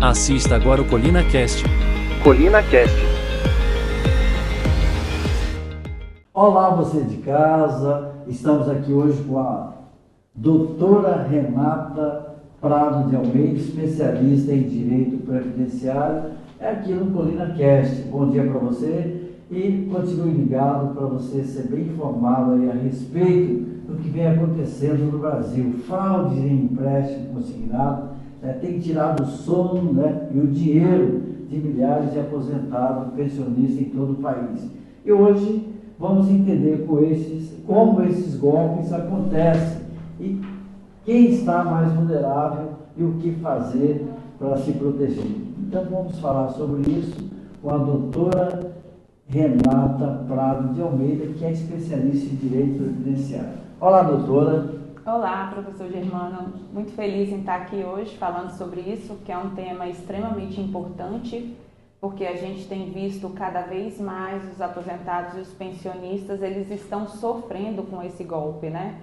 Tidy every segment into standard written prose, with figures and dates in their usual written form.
Assista agora o Colina Cast. Colina Cast. Olá, você de casa. Estamos aqui hoje com a doutora Renata Prado de Almeida, especialista em Direito Previdenciário, aqui no Colina Cast. Bom dia para você e continue ligado para você ser bem informado aí a respeito do que vem acontecendo no Brasil. Fraude em empréstimo consignado tem tirado o sono e o dinheiro de milhares de aposentados, pensionistas em todo o país. E hoje vamos entender como esses golpes acontecem e quem está mais vulnerável e o que fazer para se proteger. Então vamos falar sobre isso com a doutora Renata Prado de Almeida, que é especialista em Direito Previdenciário. Olá, doutora. Olá, professor Germano. Muito feliz em estar aqui hoje falando sobre isso, que é um tema extremamente importante, porque a gente tem visto cada vez mais os aposentados e os pensionistas, eles estão sofrendo com esse golpe, né?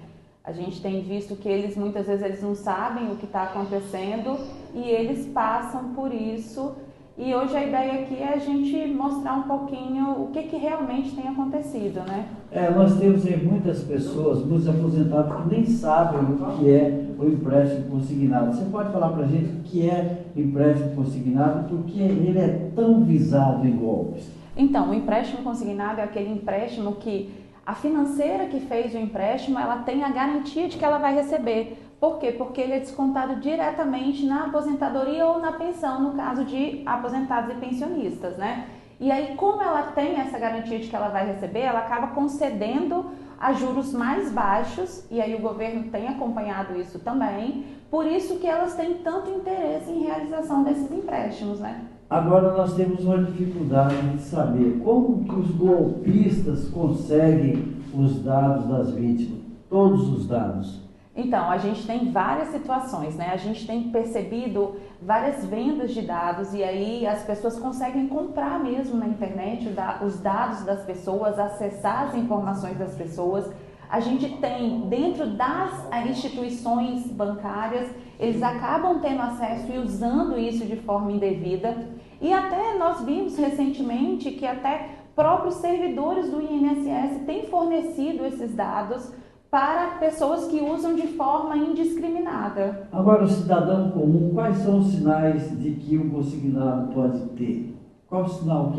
A gente tem visto que muitas vezes eles não sabem o que está acontecendo e eles passam por isso. E hoje a ideia aqui é a gente mostrar um pouquinho o que realmente tem acontecido, né? Nós temos aí muitas pessoas, muitos aposentados que nem sabem o que é o empréstimo consignado. Você pode falar para a gente o que é o empréstimo consignado, porque ele é tão visado em golpes? Então, o empréstimo consignado é aquele empréstimo que a financeira que fez o empréstimo, ela tem a garantia de que ela vai receber. Por quê? Porque ele é descontado diretamente na aposentadoria ou na pensão, no caso de aposentados e pensionistas, né? E aí, como ela tem essa garantia de que ela vai receber, ela acaba concedendo a juros mais baixos, e aí o governo tem acompanhado isso também, por isso que elas têm tanto interesse em realização desses empréstimos, né? Agora nós temos uma dificuldade de saber como que os golpistas conseguem os dados das vítimas, todos os dados. Então, a gente tem várias situações, né? A gente tem percebido várias vendas de dados e aí as pessoas conseguem comprar mesmo na internet os dados das pessoas, acessar as informações das pessoas. A gente tem, dentro das instituições bancárias, eles acabam tendo acesso e usando isso de forma indevida. E até nós vimos recentemente que até próprios servidores do INSS têm fornecido esses dados para pessoas que usam de forma indiscriminada. Agora, o cidadão comum, quais são os sinais de que o consignado pode ter? Qual o sinal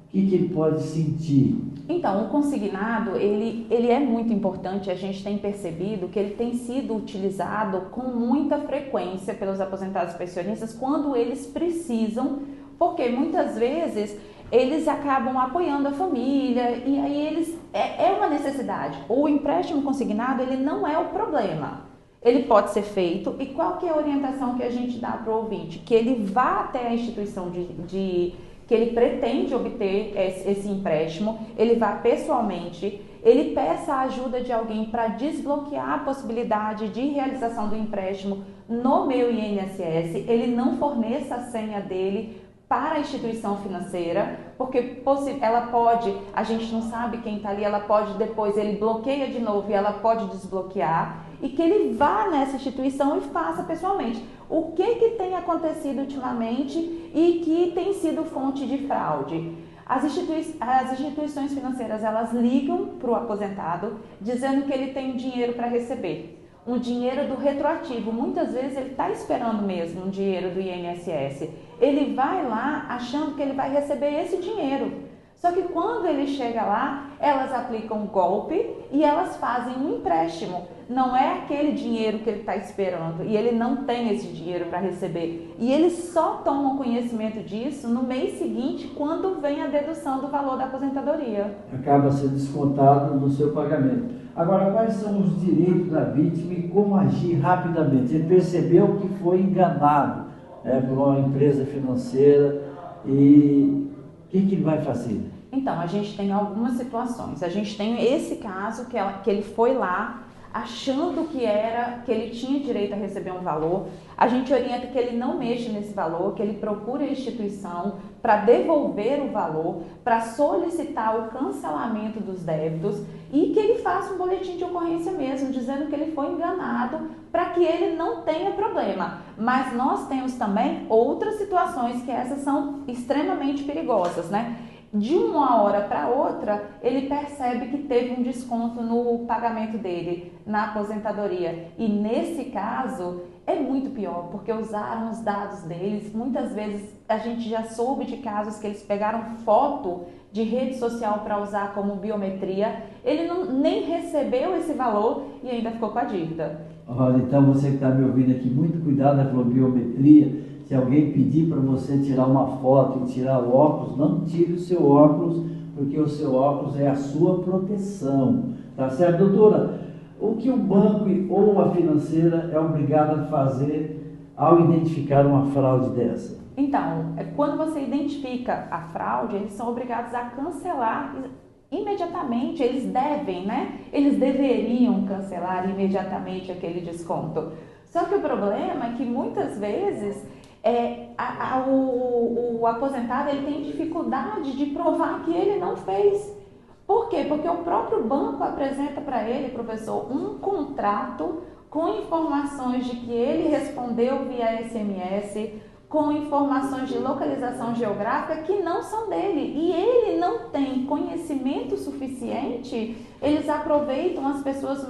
que ele pode sentir? Então, o consignado, ele é muito importante. A gente tem percebido que ele tem sido utilizado com muita frequência pelos aposentados e pensionistas quando eles precisam, porque muitas vezes eles acabam apoiando a família e aí é uma necessidade. O empréstimo consignado, ele não é o problema. Ele pode ser feito e qual que é a orientação que a gente dá para o ouvinte? Que ele vá até a instituição que ele pretende obter esse empréstimo, ele vá pessoalmente, ele peça a ajuda de alguém para desbloquear a possibilidade de realização do empréstimo no meu INSS, ele não forneça a senha dele para a instituição financeira, porque ela pode, a gente não sabe quem está ali, ela pode depois, ele bloqueia de novo e ela pode desbloquear, e que ele vá nessa instituição e faça pessoalmente. O que tem acontecido ultimamente e que tem sido fonte de fraude? As instituições financeiras, elas ligam para o aposentado dizendo que ele tem dinheiro para receber. Um dinheiro do retroativo, muitas vezes ele está esperando mesmo um dinheiro do INSS. Ele vai lá achando que ele vai receber esse dinheiro. Só que quando ele chega lá, elas aplicam um golpe e elas fazem um empréstimo. Não é aquele dinheiro que ele está esperando e ele não tem esse dinheiro para receber. E eles só tomam conhecimento disso no mês seguinte, quando vem a dedução do valor da aposentadoria. Acaba sendo descontado no seu pagamento. Agora, quais são os direitos da vítima e como agir rapidamente? Ele percebeu que foi enganado por uma empresa financeira e o que ele vai fazer? Então, a gente tem algumas situações. A gente tem esse caso que ele foi lá, achando que ele tinha direito a receber um valor. A gente orienta que ele não mexa nesse valor, que ele procure a instituição para devolver o valor, para solicitar o cancelamento dos débitos e que ele faça um boletim de ocorrência mesmo, dizendo que ele foi enganado, para que ele não tenha problema. Mas nós temos também outras situações que essas são extremamente perigosas, né? De uma hora para outra, ele percebe que teve um desconto no pagamento dele, na aposentadoria. E nesse caso, é muito pior, porque usaram os dados deles. Muitas vezes a gente já soube de casos que eles pegaram foto de rede social para usar como biometria. Ele nem recebeu esse valor e ainda ficou com a dívida. Olha, então você que está me ouvindo aqui, muito cuidado, né, com a biometria. Se alguém pedir para você tirar uma foto e tirar o óculos, não tire o seu óculos, porque o seu óculos é a sua proteção. Tá certo, doutora? O que o banco ou a financeira é obrigado a fazer ao identificar uma fraude dessa? Então, quando você identifica a fraude, eles são obrigados a cancelar imediatamente. Eles devem, né? Eles deveriam cancelar imediatamente aquele desconto. Só que o problema é que muitas vezes o aposentado ele tem dificuldade de provar que ele não fez. Por quê? Porque o próprio banco apresenta para ele, professor, um contrato com informações de que ele respondeu via SMS, com informações de localização geográfica que não são dele. E ele não tem conhecimento suficiente, eles aproveitam as pessoas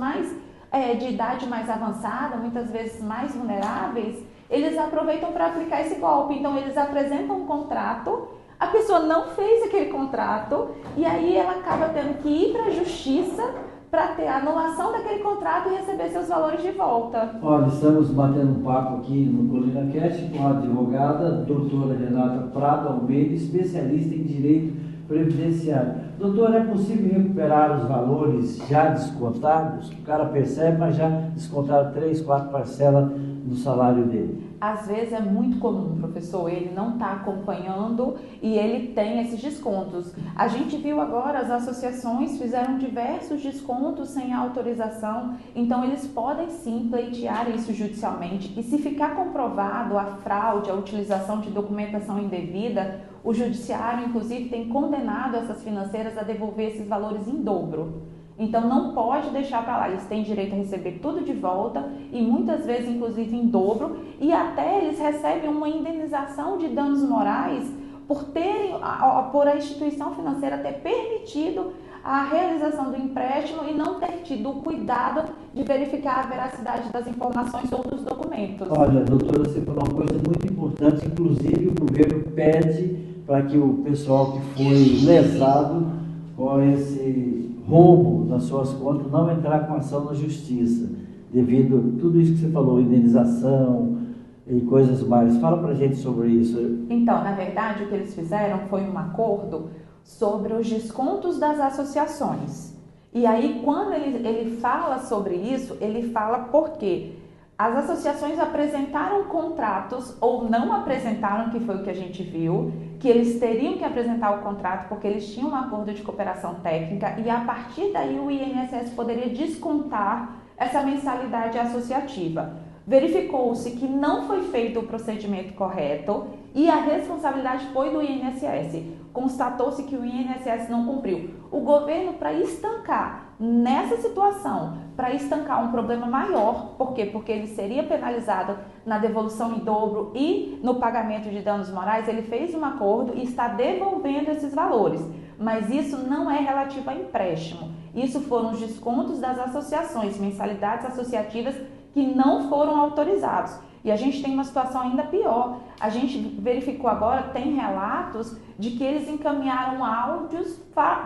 de idade mais avançada, muitas vezes mais vulneráveis, eles aproveitam para aplicar esse golpe. Então, eles apresentam um contrato, a pessoa não fez aquele contrato e aí ela acaba tendo que ir para a justiça para ter a anulação daquele contrato e receber seus valores de volta. Olha, estamos batendo um papo aqui no Colina Cast com a advogada doutora Renata Prado Almeida, especialista em direito previdenciário. Doutor, é possível recuperar os valores já descontados? O cara percebe, mas já descontaram 3, 4 parcelas do salário dele. Às vezes é muito comum, professor, ele não está acompanhando e ele tem esses descontos. A gente viu agora, as associações fizeram diversos descontos sem autorização, então eles podem sim pleitear isso judicialmente. E se ficar comprovado a fraude, a utilização de documentação indevida, o judiciário, inclusive, tem condenado essas financeiras a devolver esses valores em dobro. Então, não pode deixar para lá. Eles têm direito a receber tudo de volta e muitas vezes, inclusive, em dobro. E até eles recebem uma indenização de danos morais por a instituição financeira ter permitido a realização do empréstimo e não ter tido o cuidado de verificar a veracidade das informações ou dos documentos. Olha, doutora, você falou uma coisa muito importante. Inclusive, o governo pede para que o pessoal que foi lesado com esse roubo nas suas contas não entrar com ação na justiça, devido a tudo isso que você falou, indenização e coisas mais. Fala pra gente sobre isso. Então, na verdade, o que eles fizeram foi um acordo sobre os descontos das associações. E aí, quando ele fala sobre isso, ele fala porque as associações apresentaram contratos ou não apresentaram, que foi o que a gente viu, que eles teriam que apresentar o contrato porque eles tinham um acordo de cooperação técnica e a partir daí o INSS poderia descontar essa mensalidade associativa. Verificou-se que não foi feito o procedimento correto e a responsabilidade foi do INSS. Constatou-se que o INSS não cumpriu. O governo, para estancar nessa situação, para estancar um problema maior, por quê? Porque ele seria penalizado na devolução em dobro e no pagamento de danos morais, ele fez um acordo e está devolvendo esses valores. Mas isso não é relativo a empréstimo. Isso foram os descontos das associações, mensalidades associativas que não foram autorizados. E a gente tem uma situação ainda pior. A gente verificou agora, tem relatos de que eles encaminharam áudios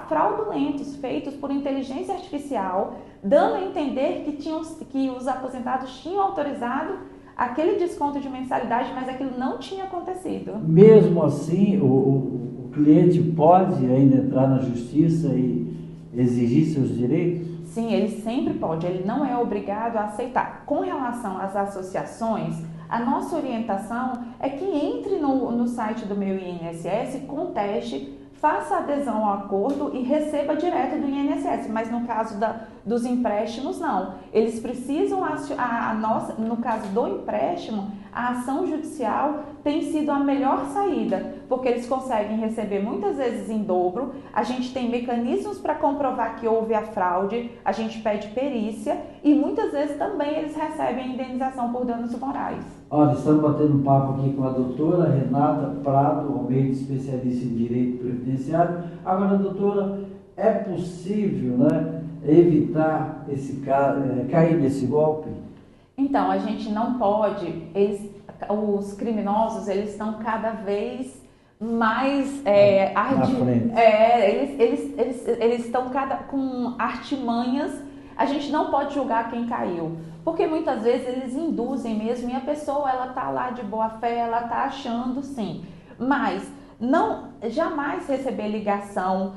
fraudulentos feitos por inteligência artificial, dando a entender que os aposentados tinham autorizado aquele desconto de mensalidade, mas aquilo não tinha acontecido. Mesmo assim, o cliente pode ainda entrar na justiça e exigir seus direitos? Sim, ele sempre pode, ele não é obrigado a aceitar. Com relação às associações, a nossa orientação é que entre no site do Meu INSS, conteste, faça adesão ao acordo e receba direto do INSS, mas no caso dos empréstimos, não. Eles precisam, no caso do empréstimo, a ação judicial tem sido a melhor saída, porque eles conseguem receber muitas vezes em dobro, a gente tem mecanismos para comprovar que houve a fraude, a gente pede perícia e muitas vezes também eles recebem a indenização por danos morais. Olha, estamos batendo um papo aqui com a doutora Renata Prado Almeida, especialista em Direito Previdenciário. Agora, doutora, é possível, né, evitar esse cair nesse golpe? Então, a gente não pode, os criminosos, eles estão cada vez mais eles estão com artimanhas. A gente não pode julgar quem caiu, porque muitas vezes eles induzem mesmo e a pessoa ela tá lá de boa fé, ela tá achando sim, mas não jamais receber ligação.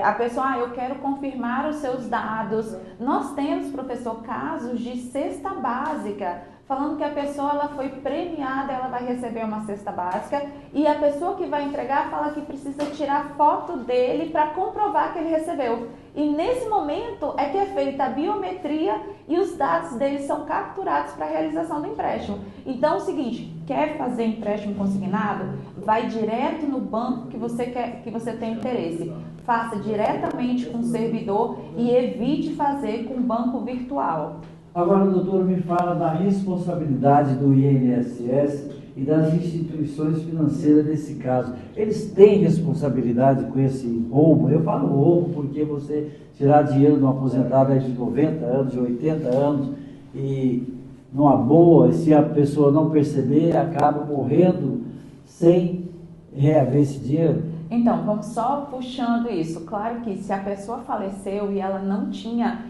A pessoa, eu quero confirmar os seus dados. Nós temos, professor, casos de cesta básica, falando que a pessoa ela foi premiada, ela vai receber uma cesta básica e a pessoa que vai entregar fala que precisa tirar foto dele para comprovar que ele recebeu. E nesse momento é que é feita a biometria e os dados dele são capturados para a realização do empréstimo. Então é o seguinte, quer fazer empréstimo consignado? Vai direto no banco que você tem interesse. Faça diretamente com o servidor e evite fazer com banco virtual. Agora, doutor, me fala da responsabilidade do INSS e das instituições financeiras nesse caso. Eles têm responsabilidade com esse roubo? Eu falo roubo porque você tirar dinheiro de um aposentado de 90 anos, de 80 anos, e numa boa, e se a pessoa não perceber, acaba morrendo sem reaver esse dinheiro? Então, vamos só puxando isso. Claro que se a pessoa faleceu e ela não tinha,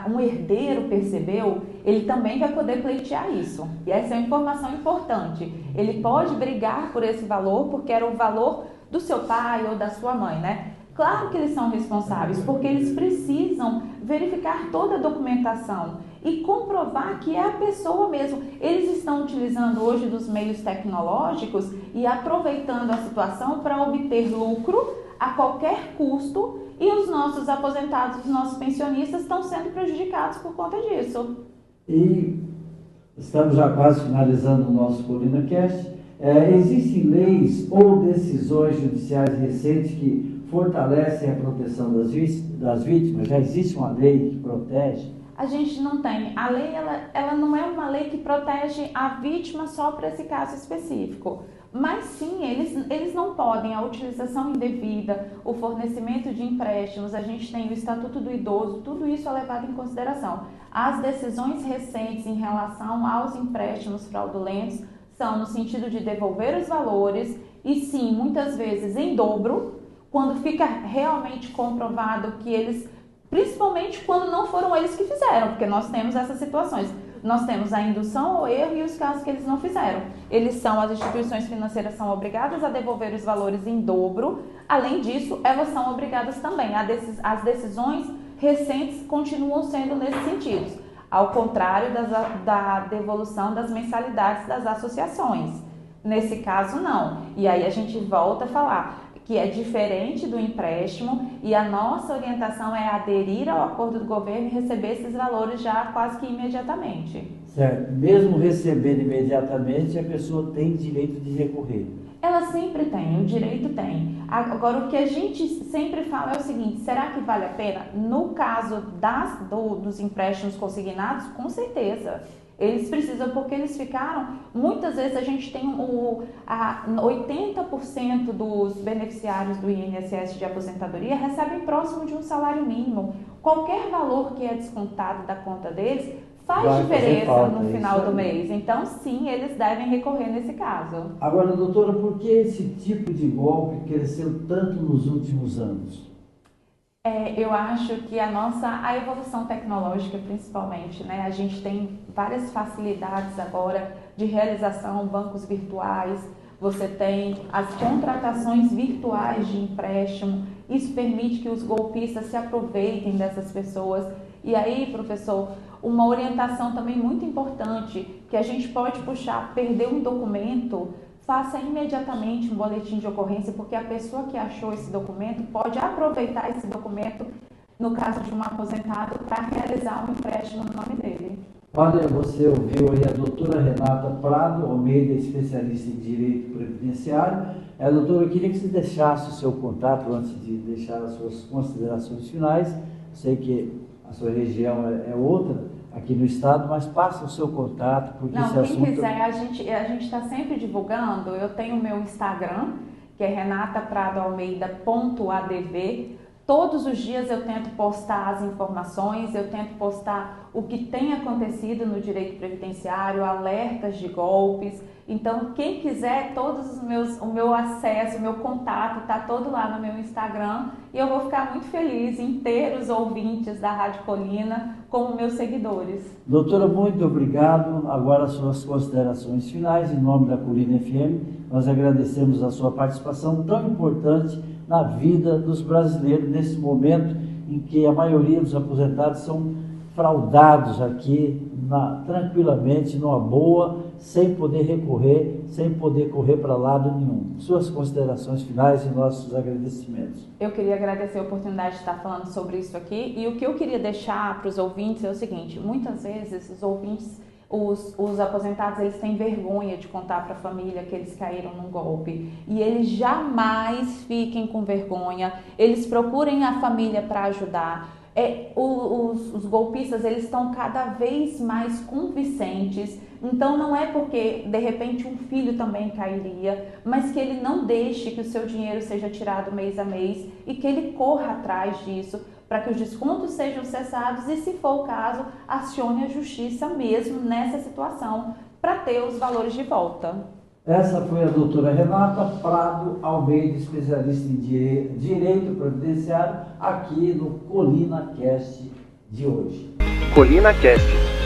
um herdeiro percebeu, ele também vai poder pleitear isso. E essa é uma informação importante. Ele pode brigar por esse valor, porque era o valor do seu pai ou da sua mãe, né? Claro que eles são responsáveis, porque eles precisam verificar toda a documentação e comprovar que é a pessoa mesmo. Eles estão utilizando hoje dos meios tecnológicos e aproveitando a situação para obter lucro a qualquer custo, e os nossos aposentados, os nossos pensionistas estão sendo prejudicados por conta disso. E estamos já quase finalizando o nosso ColinaCast. Existem leis ou decisões judiciais recentes que fortalecem a proteção das vítimas? Já existe uma lei que protege? A gente não tem. A lei, ela não é uma lei que protege a vítima só para esse caso específico. Mas sim, eles não podem, a utilização indevida, o fornecimento de empréstimos, a gente tem o Estatuto do Idoso, tudo isso é levado em consideração. As decisões recentes em relação aos empréstimos fraudulentos são no sentido de devolver os valores e sim, muitas vezes em dobro, quando fica realmente comprovado que eles, principalmente quando não foram eles que fizeram, porque nós temos essas situações. Nós temos a indução ao erro e os casos que eles não fizeram. As instituições financeiras são obrigadas a devolver os valores em dobro. Além disso, elas são obrigadas também. As decisões recentes continuam sendo nesse sentido, ao contrário da devolução das mensalidades das associações. Nesse caso, não. E aí a gente volta a falar que é diferente do empréstimo e a nossa orientação é aderir ao acordo do governo e receber esses valores já quase que imediatamente. Certo. Mesmo recebendo imediatamente, a pessoa tem direito de recorrer. Ela sempre tem, o direito tem. Agora, o que a gente sempre fala é o seguinte, será que vale a pena? No caso dos empréstimos consignados, com certeza. Eles precisam, porque eles ficaram, muitas vezes a gente tem 80% dos beneficiários do INSS de aposentadoria recebem próximo de um salário mínimo. Qualquer valor que é descontado da conta deles faz diferença no final do mês. Então, sim, eles devem recorrer nesse caso. Agora, doutora, por que esse tipo de golpe cresceu tanto nos últimos anos? Eu acho que a evolução tecnológica, principalmente, né? A gente tem várias facilidades agora de realização, bancos virtuais, você tem as contratações virtuais de empréstimo, isso permite que os golpistas se aproveitem dessas pessoas. E aí, professor, uma orientação também muito importante, que a gente pode puxar, perder um documento, faça imediatamente um boletim de ocorrência, porque a pessoa que achou esse documento pode aproveitar esse documento, no caso de um aposentado, para realizar um empréstimo no nome dele. Olha, você ouviu aí a doutora Renata Prado Almeida, especialista em Direito Previdenciário. Doutora, eu queria que você deixasse o seu contato antes de deixar as suas considerações finais. Sei que a sua região é outra aqui no estado, mas passa o seu contato, porque esse assunto... Quem quiser, a gente está sempre divulgando. Eu tenho o meu Instagram, que é renatapradoalmeida.adv. Todos os dias eu tento postar as informações, eu tento postar o que tem acontecido no direito previdenciário, alertas de golpes. Então, quem quiser, o meu acesso, o meu contato está todo lá no meu Instagram, e eu vou ficar muito feliz em ter os ouvintes da Rádio Colina como meus seguidores. Doutora, muito obrigado. Agora as suas considerações finais, em nome da Colina FM, nós agradecemos a sua participação tão importante na vida dos brasileiros, nesse momento em que a maioria dos aposentados são fraudados aqui, tranquilamente, numa boa, sem poder recorrer, sem poder correr para lado nenhum. Suas considerações finais e nossos agradecimentos. Eu queria agradecer a oportunidade de estar falando sobre isso aqui, e o que eu queria deixar para os ouvintes é o seguinte: muitas vezes os ouvintes, os aposentados, eles têm vergonha de contar para a família que eles caíram num golpe, e eles jamais fiquem com vergonha, eles procurem a família para ajudar. Os golpistas, eles estão cada vez mais convincentes, então não é porque de repente um filho também cairia, mas que ele não deixe que o seu dinheiro seja tirado mês a mês e que ele corra atrás disso, para que os descontos sejam cessados e, se for o caso, acione a justiça mesmo nessa situação para ter os valores de volta. Essa foi a doutora Renata Prado Almeida, especialista em Direito Previdenciário, aqui no Colina Cast de hoje. Colina Cast.